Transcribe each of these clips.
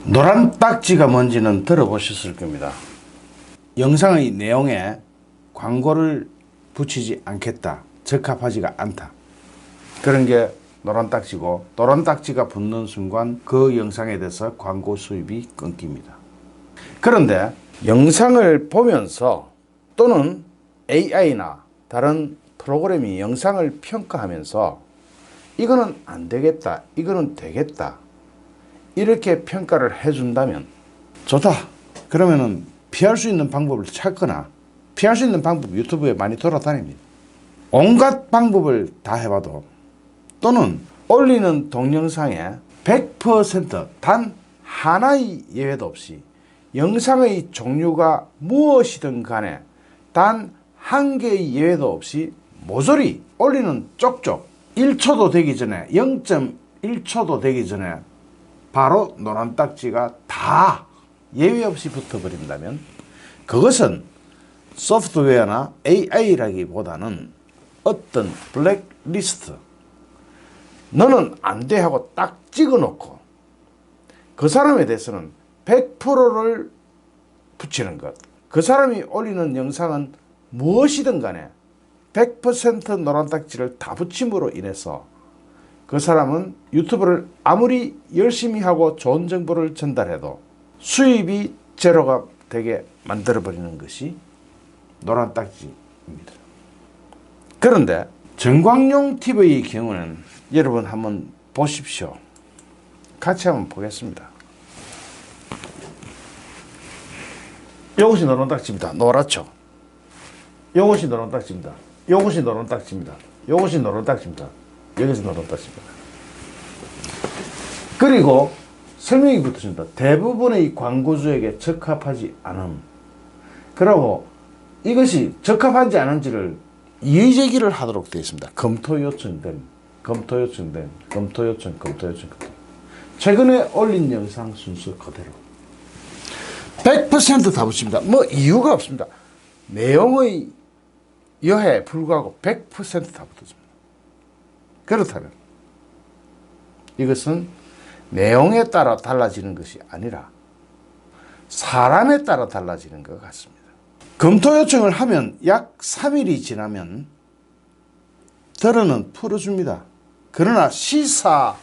노란 딱지가 뭔지는 들어보셨을 겁니다. 영상의 내용에 광고를 붙이지 않겠다, 적합하지가 않다, 그런 게 노란 딱지고, 노란 딱지가 붙는 순간 그 영상에 대해서 광고 수입이 끊깁니다. 그런데 영상을 보면서 또는 AI나 다른 프로그램이 영상을 평가하면서 이거는 안 되겠다, 이거는 되겠다, 이렇게 평가를 해준다면 좋다. 그러면은 피할 수 있는 방법을 찾거나, 피할 수 있는 방법 유튜브에 많이 돌아다닙니다. 온갖 방법을 다 해봐도, 또는 올리는 동영상에 100% 하나의 예외도 없이 영상의 종류가 무엇이든 간에 단 한 개의 예외도 없이 모조리 올리는 쪽쪽 1초도 되기 전에, 0.1초도 되기 전에 바로 노란 딱지가 다 예외 없이 붙어버린다면 그것은 소프트웨어나 AI라기보다는 어떤 블랙리스트, 너는 안 돼 하고 딱 찍어놓고 그 사람에 대해서는 100%를 붙이는 것. 그 사람이 올리는 영상은 무엇이든 간에 100% 노란 딱지를 다 붙임으로 인해서 그 사람은 유튜브를 아무리 열심히 하고 좋은 정보를 전달해도 수입이 제로가 되게 만들어버리는 것이 노란 딱지입니다. 그런데 정광용 TV의 경우는 여러분 한번 보십시오. 같이 한번 보겠습니다. 이것이 노란 딱지입니다. 노랗죠? 이것이 노란 딱지입니다. 이것이 노란 딱지입니다. 이것이 노란 딱지입니다. 여기서 노란 딱지입니다. 그리고 설명이 붙습니다. 대부분의 광고주에게 적합하지 않음. 그리고 이것이 적합하지 않은지를 이의제기를 하도록 되어 있습니다. 검토 요청된, 검토 요청된, 검토 요청, 검토 요청, 검토. 최근에 올린 영상 순서 그대로 100% 다 붙입니다. 뭐 이유가 없습니다. 내용의 여하에 불구하고 100% 다 붙어집니다. 그렇다면 이것은 내용에 따라 달라지는 것이 아니라 사람에 따라 달라지는 것 같습니다. 검토 요청을 하면 약 3일이 지나면 덜어는 풀어줍니다. 그러나 시사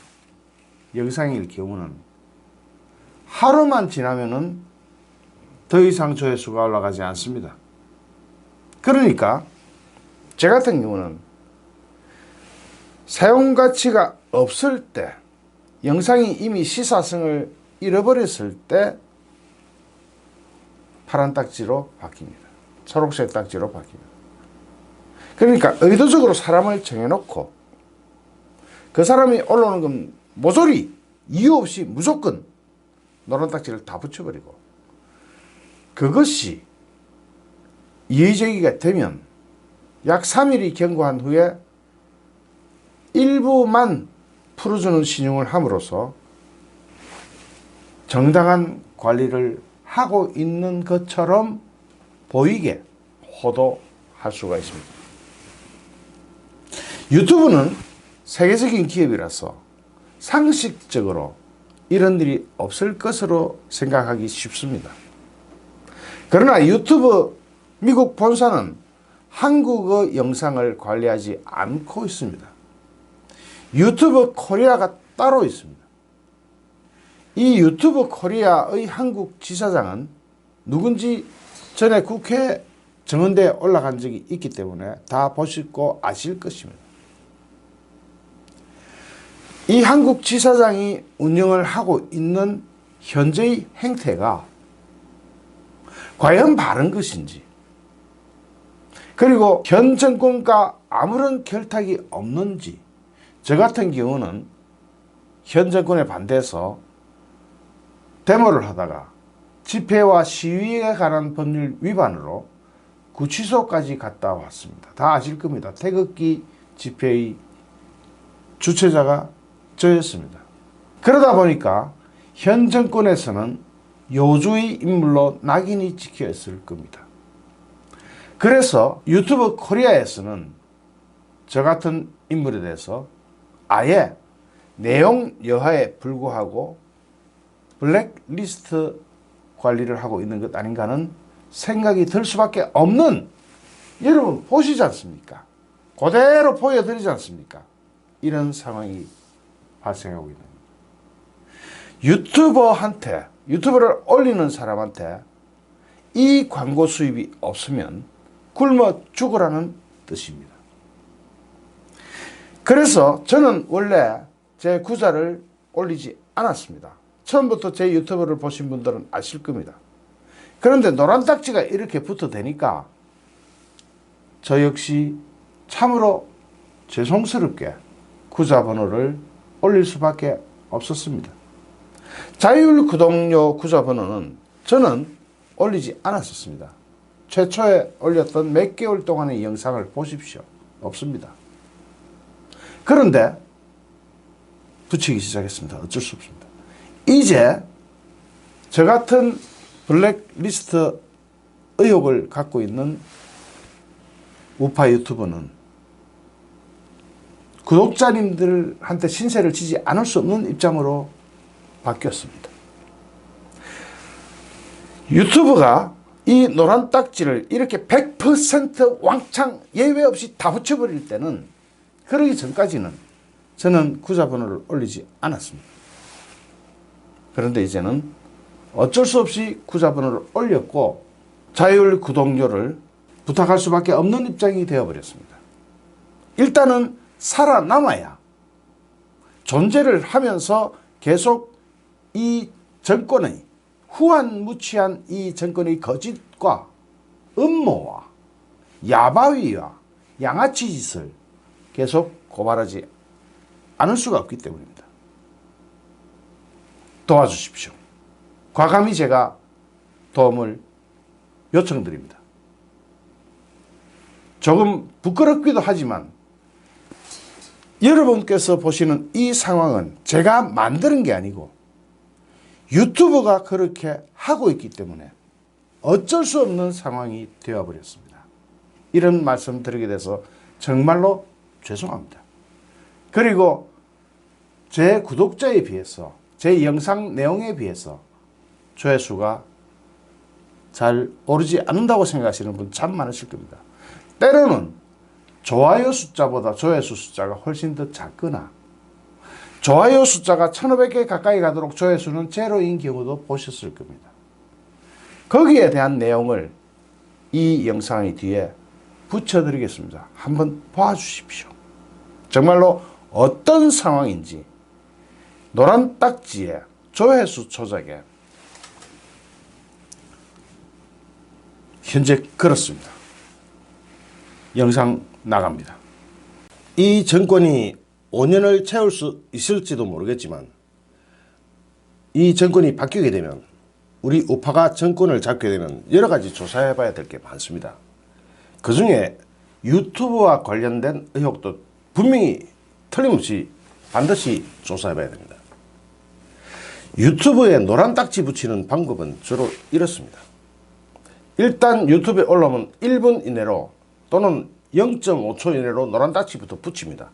영상일 경우는 하루만 지나면은 더 이상 조회수가 올라가지 않습니다. 그러니까 제 같은 경우는 사용 가치가 없을 때, 영상이 이미 시사성을 잃어버렸을 때 파란 딱지로 바뀝니다. 초록색 딱지로 바뀝니다. 그러니까 의도적으로 사람을 정해놓고 그 사람이 올라오는 건 모조리 이유 없이 무조건 노란 딱지를 다 붙여버리고, 그것이 이의제기가 되면 약 3일이 경과한 후에 일부만 풀어주는 신용을 함으로써 정당한 관리를 하고 있는 것처럼 보이게 호도할 수가 있습니다. 유튜브는 세계적인 기업이라서 상식적으로 이런 일이 없을 것으로 생각하기 쉽습니다. 그러나 유튜브 미국 본사는 한국어 영상을 관리하지 않고 있습니다. 유튜브 코리아가 따로 있습니다. 이 유튜브 코리아의 한국 지사장은 누군지 전에 국회 정원대에 올라간 적이 있기 때문에 다 보시고 아실 것입니다. 이 한국 지사장이 운영을 하고 있는 현재의 행태가 과연 바른 것인지, 그리고 현 정권과 아무런 결탁이 없는지, 저 같은 경우는 현 정권에 반대해서 데모를 하다가 집회와 시위에 관한 법률 위반으로 구치소까지 갔다 왔습니다. 다 아실 겁니다. 태극기 집회의 주최자가 저였습니다. 그러다 보니까 현 정권에서는 요주의 인물로 낙인이 찍혀 있을 겁니다. 그래서 유튜브 코리아에서는 저 같은 인물에 대해서 아예 내용 여하에 불구하고 블랙리스트 관리를 하고 있는 것 아닌가 하는 생각이 들 수밖에 없는, 여러분 보시지 않습니까? 그대로 보여드리지 않습니까? 이런 상황이 발생하고 있는 겁니다. 유튜버를 올리는 사람한테 이 광고 수입이 없으면 굶어 죽으라는 뜻입니다. 그래서 저는 원래 제 구자를 올리지 않았습니다. 처음부터 제 유튜브를 보신 분들은 아실 겁니다. 그런데 노란 딱지가 이렇게 붙어 대니까 저 역시 참으로 죄송스럽게 구자 번호를 올릴 수밖에 없었습니다. 자율구독료 구자 번호는 저는 올리지 않았었습니다. 최초에 올렸던 몇 개월 동안의 영상을 보십시오. 없습니다. 그런데 붙이기 시작했습니다. 어쩔 수 없습니다. 이제 저 같은 블랙리스트 의혹을 갖고 있는 우파 유튜버는 구독자님들한테 신세를 지지 않을 수 없는 입장으로 바뀌었습니다. 유튜브가 이 노란 딱지를 이렇게 100% 왕창 예외 없이 다 붙여버릴 때는, 그러기 전까지는 저는 구자번호를 올리지 않았습니다. 그런데 이제는 어쩔 수 없이 구자번호를 올렸고 자율구독료를 부탁할 수밖에 없는 입장이 되어버렸습니다. 일단은 살아남아야 존재를 하면서 계속 이 정권의 후한무치한 이 정권의 거짓과 음모와 야바위와 양아치 짓을 계속 고발하지 않을 수가 없기 때문입니다. 도와주십시오. 과감히 제가 도움을 요청드립니다. 조금 부끄럽기도 하지만 여러분께서 보시는 이 상황은 제가 만드는 게 아니고 유튜브가 그렇게 하고 있기 때문에 어쩔 수 없는 상황이 되어버렸습니다. 이런 말씀 드리게 돼서 정말로 죄송합니다. 그리고 제 구독자에 비해서, 제 영상 내용에 비해서 조회수가 잘 오르지 않는다고 생각하시는 분 참 많으실 겁니다. 때로는 좋아요 숫자보다 조회수 숫자가 훨씬 더 작거나 좋아요 숫자가 1500개 가까이 가도록 조회수는 제로인 경우도 보셨을 겁니다. 거기에 대한 내용을 이 영상의 뒤에 붙여드리겠습니다. 한번 봐주십시오. 정말로 어떤 상황인지 노란 딱지에 조회수 조작에 현재 그렇습니다. 영상 나갑니다. 이 정권이 5년을 채울 수 있을지도 모르겠지만 이 정권이 바뀌게 되면, 우리 우파가 정권을 잡게 되면 여러 가지 조사해 봐야 될 게 많습니다. 그 중에 유튜브와 관련된 의혹도 분명히 틀림없이 반드시 조사해 봐야 됩니다. 유튜브에 노란 딱지 붙이는 방법은 주로 이렇습니다. 일단 유튜브에 올라오면 1분 이내로 또는 0.5초 이내로 노란 딱지부터 붙입니다.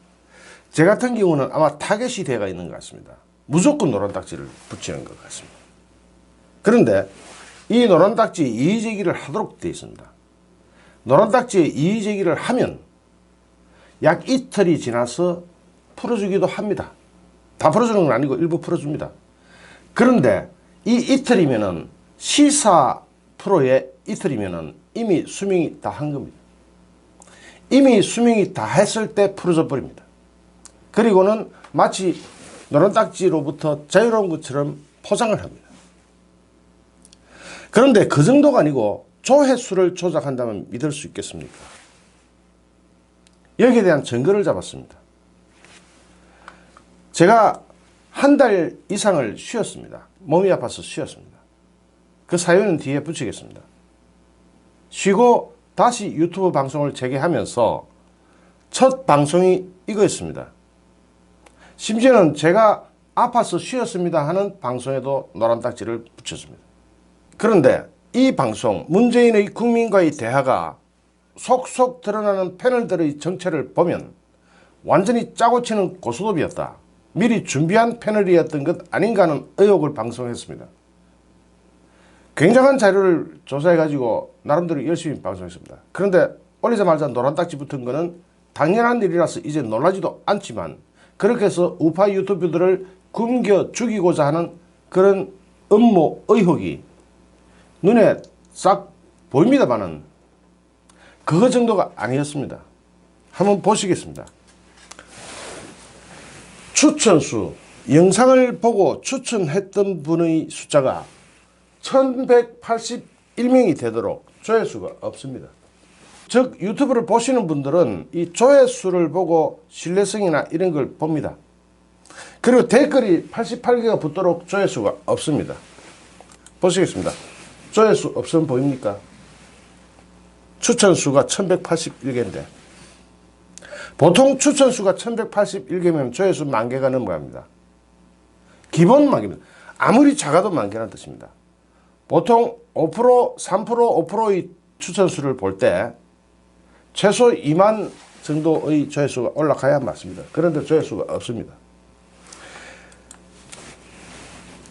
제 같은 경우는 아마 타겟이 되어 있는 것 같습니다. 무조건 노란 딱지를 붙이는 것 같습니다. 그런데 이 노란 딱지에 이의제기를 하도록 되어 있습니다. 노란 딱지에 이의제기를 하면 약 이틀이 지나서 풀어주기도 합니다. 다 풀어주는 건 아니고 일부 풀어줍니다. 그런데 이 이틀이면은 시사 프로의 이틀이면은 이미 수명이 다 한 겁니다. 이미 수명이 다 했을 때 풀어져 버립니다. 그리고는 마치 노란 딱지로부터 자유로운 것처럼 포장을 합니다. 그런데 그 정도가 아니고 조회수를 조작한다면 믿을 수 있겠습니까? 여기에 대한 증거를 잡았습니다. 제가 한 달 이상을 쉬었습니다. 몸이 아파서 쉬었습니다. 그 사연은 뒤에 붙이겠습니다. 쉬고 다시 유튜브 방송을 재개하면서 첫 방송이 이거였습니다. 심지어는 제가 아파서 쉬었습니다 하는 방송에도 노란 딱지를 붙였습니다. 그런데 이 방송, 문재인의 국민과의 대화가 속속 드러나는 패널들의 정체를 보면 완전히 짜고 치는 고스톱이었다. 미리 준비한 패널이었던 것 아닌가 하는 의혹을 방송했습니다. 굉장한 자료를 조사해가지고 나름대로 열심히 방송했습니다. 그런데 올리자마자 노란 딱지 붙은 거는 당연한 일이라서 이제 놀라지도 않지만, 그렇게 해서 우파 유튜브들을 굶겨 죽이고자 하는 그런 음모 의혹이 눈에 싹 보입니다만은 그거 정도가 아니었습니다. 한번 보시겠습니다. 추천수, 영상을 보고 추천했던 분의 숫자가 1181명이 되도록 조회수가 없습니다. 즉 유튜브를 보시는 분들은 이 조회수를 보고 신뢰성이나 이런 걸 봅니다. 그리고 댓글이 88개가 붙도록 조회수가 없습니다. 보시겠습니다. 조회수 없으면 보입니까? 추천수가 1181개인데 보통 추천수가 1181개면 조회수 10,000개가 넘어갑니다. 기본 10,000개입니다. 아무리 작아도 10,000개라는 뜻입니다. 보통 5%, 3%, 5%의 추천수를 볼 때 최소 2만 정도의 조회수가 올라가야 맞습니다. 그런데 조회수가 없습니다.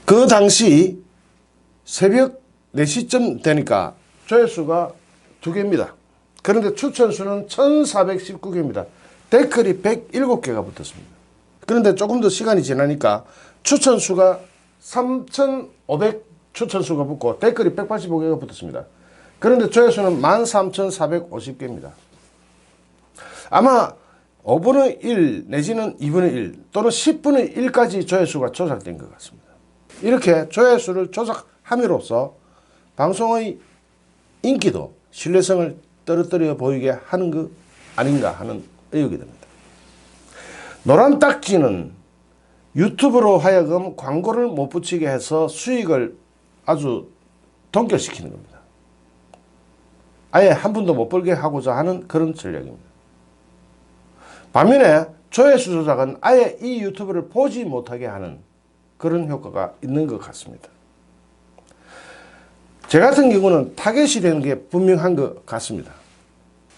그 당시 새벽 4시쯤 되니까 조회수가 2개입니다. 그런데 추천수는 1419개입니다. 댓글이 107개가 붙었습니다. 그런데 조금 더 시간이 지나니까 추천수가 3,500 추천수가 붙고 댓글이 185개가 붙었습니다. 그런데 조회수는 13,450개입니다. 아마 5분의 1 내지는 2분의 1 또는 10분의 1까지 조회수가 조작된 것 같습니다. 이렇게 조회수를 조작함으로써 방송의 인기도 신뢰성을 떨어뜨려 보이게 하는 것 아닌가 하는 의혹이 됩니다. 노란 딱지는 유튜브로 하여금 광고를 못 붙이게 해서 수익을 아주 동결시키는 겁니다. 아예 한 푼도 못 벌게 하고자 하는 그런 전략입니다. 반면에 조회수 조작은 아예 이 유튜브를 보지 못하게 하는 그런 효과가 있는 것 같습니다. 제 같은 경우는 타겟이 되는 게 분명한 것 같습니다.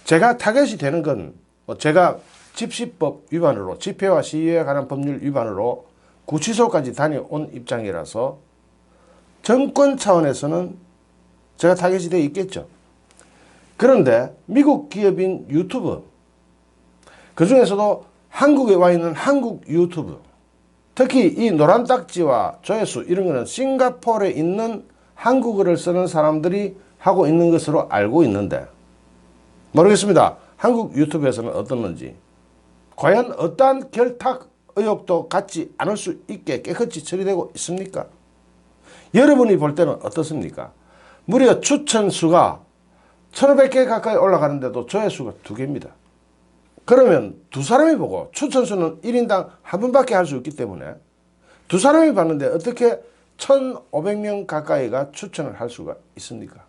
제가 타겟이 되는 건 제가 집시법 위반으로, 집회와 시위에 관한 법률 위반으로 구치소까지 다녀온 입장이라서 정권 차원에서는 제가 타겟이 되어 있겠죠. 그런데 미국 기업인 유튜브, 그 중에서도 한국에 와 있는 한국 유튜브, 특히 이 노란 딱지와 조회수 이런 거는 싱가포르에 있는 한국어를 쓰는 사람들이 하고 있는 것으로 알고 있는데 모르겠습니다. 한국 유튜브에서는 어떻는지. 과연 어떠한 결탁 의혹도 갖지 않을 수 있게 깨끗이 처리되고 있습니까? 여러분이 볼 때는 어떻습니까? 무려 추천수가 1,500개 가까이 올라가는데도 조회수가 2개입니다. 그러면 두 사람이 보고 추천수는 1인당 한 번밖에 할 수 없기 때문에 두 사람이 봤는데 어떻게 1,500명 가까이가 추천을 할 수가 있습니까?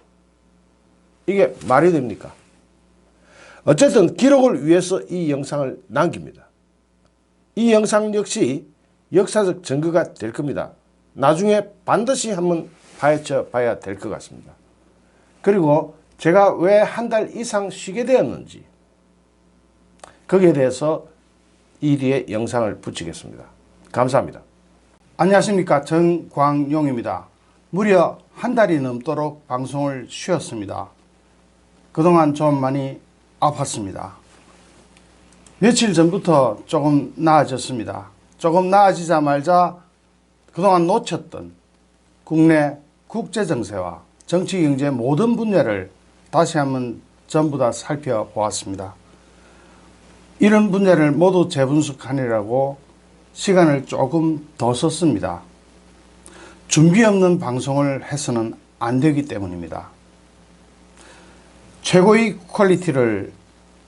이게 말이 됩니까? 어쨌든 기록을 위해서 이 영상을 남깁니다. 이 영상 역시 역사적 증거가 될 겁니다. 나중에 반드시 한번 파헤쳐 봐야 될 것 같습니다. 그리고 제가 왜 한 달 이상 쉬게 되었는지 거기에 대해서 이 뒤에 영상을 붙이겠습니다. 감사합니다. 안녕하십니까, 정광용입니다. 무려 한 달이 넘도록 방송을 쉬었습니다. 그동안 좀 많이 아팠습니다. 며칠 전부터 조금 나아졌습니다. 조금 나아지자마자 그동안 놓쳤던 국내 국제정세와 정치, 경제 모든 분야를 다시 한번 전부 다 살펴보았습니다. 이런 분야를 모두 재분석하느라고 시간을 조금 더 썼습니다. 준비 없는 방송을 해서는 안 되기 때문입니다. 최고의 퀄리티를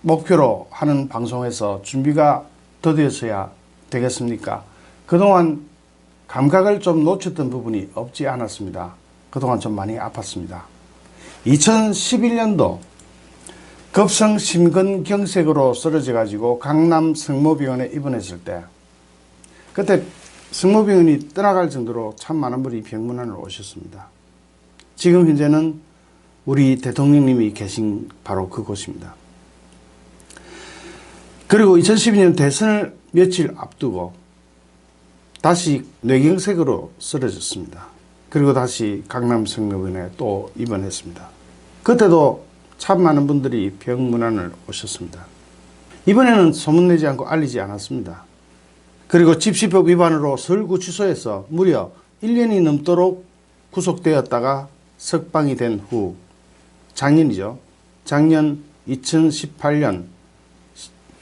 목표로 하는 방송에서 준비가 더뎌서야 되겠습니까? 그동안 감각을 좀 놓쳤던 부분이 없지 않았습니다. 그동안 좀 많이 아팠습니다. 2011년도 급성 심근경색으로 쓰러져 가지고 강남 성모병원에 입원했을 때 그때 성모병원이 떠나갈 정도로 참 많은 분이 병문안을 오셨습니다. 지금 현재는 우리 대통령님이 계신 바로 그곳입니다. 그리고 2012년 대선을 며칠 앞두고 다시 뇌경색으로 쓰러졌습니다. 그리고 다시 강남성모병원에 또 입원했습니다. 그때도 참 많은 분들이 병문안을 오셨습니다. 이번에는 소문내지 않고 알리지 않았습니다. 그리고 집시법 위반으로 서울구치소에서 무려 1년이 넘도록 구속되었다가 석방이 된 후 작년이죠. 작년 2018년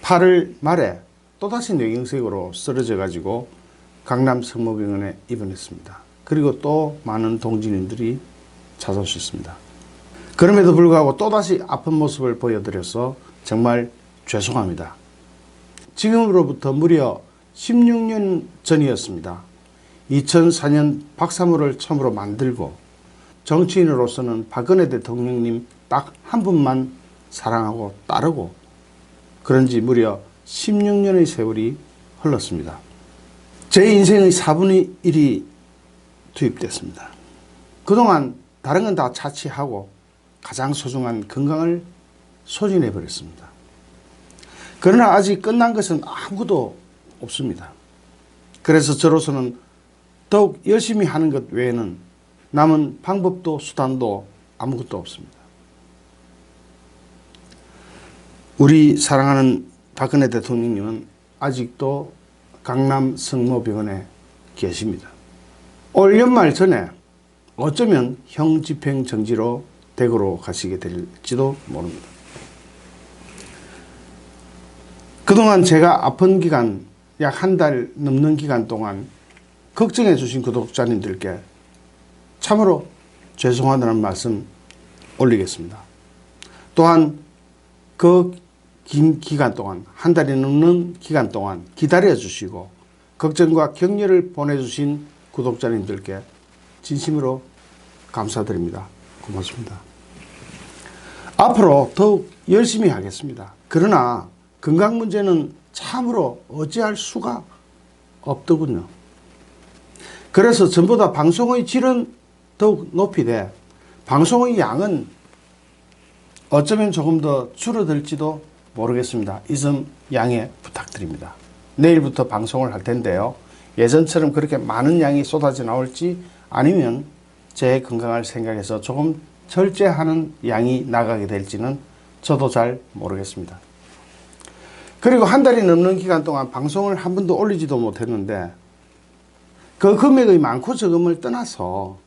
8월 말에 또다시 뇌경색으로 쓰러져 가지고 강남성모병원에 입원했습니다. 그리고 또 많은 동지님들이 찾아오셨습니다. 그럼에도 불구하고 또다시 아픈 모습을 보여드려서 정말 죄송합니다. 지금으로부터 무려 16년 전이었습니다. 2004년 박사모를 처음으로 만들고 정치인으로서는 박근혜 대통령님 딱 한 분만 사랑하고 따르고 그런지 무려 16년의 세월이 흘렀습니다. 제 인생의 4분의 1이 투입됐습니다. 그동안 다른 건 다 차치하고 가장 소중한 건강을 소진해 버렸습니다. 그러나 아직 끝난 것은 아무것도 없습니다. 그래서 저로서는 더욱 열심히 하는 것 외에는 남은 방법도 수단도 아무것도 없습니다. 우리 사랑하는 박근혜 대통령님은 아직도 강남성모병원에 계십니다. 올 연말 전에 어쩌면 형집행정지로 대구로 가시게 될지도 모릅니다. 그동안 제가 아픈 기간 약 한 달 넘는 기간 동안 걱정해 주신 구독자님들께 참으로 죄송하다는 말씀 올리겠습니다. 또한 그 긴 기간 동안 한 달이 넘는 기간 동안 기다려 주시고 걱정과 격려를 보내주신 구독자님들께 진심으로 감사드립니다. 고맙습니다. 앞으로 더욱 열심히 하겠습니다. 그러나 건강 문제는 참으로 어찌할 수가 없더군요. 그래서 전보다 방송의 질은 더욱 높이되 방송의 양은 어쩌면 조금 더 줄어들지도 모르겠습니다. 이 점 양해 부탁드립니다. 내일부터 방송을 할 텐데요. 예전처럼 그렇게 많은 양이 쏟아져 나올지 아니면 제 건강을 생각해서 조금 절제하는 양이 나가게 될지는 저도 잘 모르겠습니다. 그리고 한 달이 넘는 기간 동안 방송을 한 번도 올리지도 못했는데 그 금액의 많고 적음을 떠나서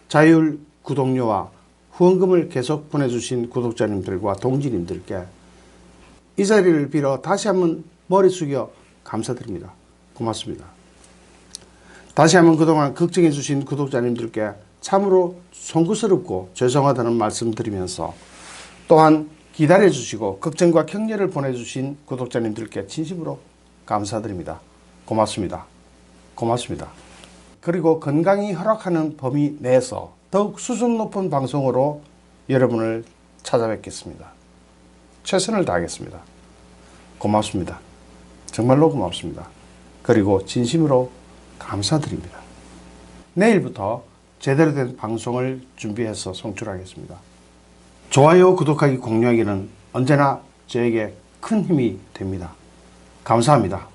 자율 구독료와 후원금을 계속 보내주신 구독자님들과 동지님들께 이 자리를 빌어 다시 한번 머리 숙여 감사드립니다. 고맙습니다. 다시 한번 그동안 걱정해 주신 구독자님들께 참으로 송구스럽고 죄송하다는 말씀 드리면서 또한 기다려 주시고 걱정과 격려를 보내주신 구독자님들께 진심으로 감사드립니다. 고맙습니다. 고맙습니다. 그리고 건강이 허락하는 범위 내에서 더욱 수준 높은 방송으로 여러분을 찾아뵙겠습니다. 최선을 다하겠습니다. 고맙습니다. 정말로 고맙습니다. 그리고 진심으로 감사드립니다. 내일부터 제대로 된 방송을 준비해서 송출하겠습니다. 좋아요, 구독하기, 공유하기는 언제나 저에게 큰 힘이 됩니다. 감사합니다.